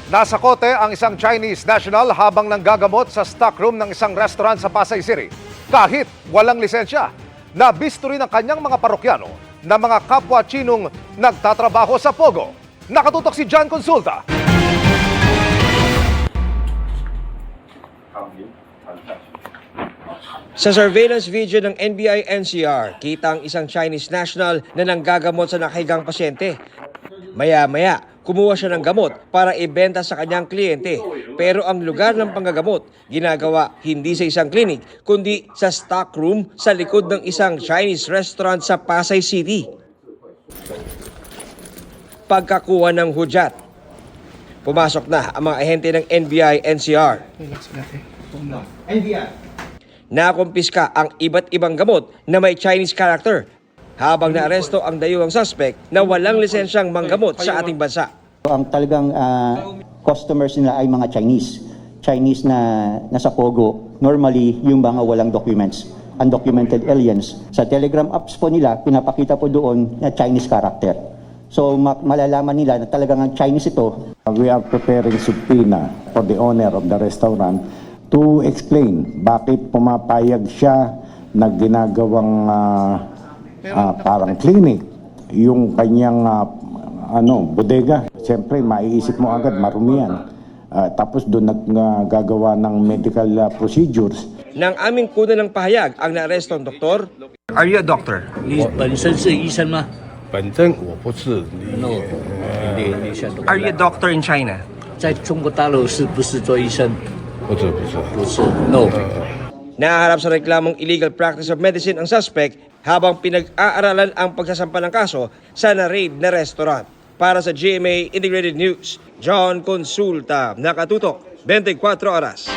Nasa kote ang isang Chinese national habang nanggagamot sa stockroom ng isang restaurant sa Pasay City. Kahit walang lisensya, nabisto rin ang kanyang mga parokyano na mga kapwa Chinong nagtatrabaho sa Pogo. Nakatutok si John Consulta. Sa surveillance video ng NBI-NCR, kita ang isang Chinese national na nanggagamot sa nakahigang pasyente. Maya-maya, kumuha siya ng gamot para ibenta sa kanyang kliyente. Pero ang lugar ng panggagamot, ginagawa hindi sa isang clinic, kundi sa stockroom sa likod ng isang Chinese restaurant sa Pasay City. Pagkakuha ng hudyat, pumasok na ang mga ahente ng NBI-NCR. Nakumpiska ang iba't ibang gamot na may Chinese character habang naaresto ang dayuhang suspect na walang lisensyang manggamot sa ating bansa. Ang talagang customers nila ay mga Chinese. Chinese na nasa Pogo, normally yung mga walang documents, undocumented aliens. Sa Telegram apps po nila, pinapakita po doon na Chinese character. So malalaman nila na talagang ang Chinese ito. We are preparing subpoena for the owner of the restaurant to explain bakit pumapayag siya na ginagawang parang clinic yung kanyang bodega. Siyempre, maiisip mo agad, marumi yan. Tapos doon naggagawa ng medical procedures. Nang aming kunan ng pahayag ang naaresto ang doktor. Are you a doctor? 你本身是医生吗？本身我不是， No，你像 Are you a doctor in China? 在中国大陆是不是做医生？不是，不是，No。 Naharap sa reklamong illegal practice of medicine ang suspect habang pinag-aaralan ang pagsasampa ng kaso sa na-raid na restaurant. Para sa GMA Integrated News, John Consulta, nakatutok 24 oras.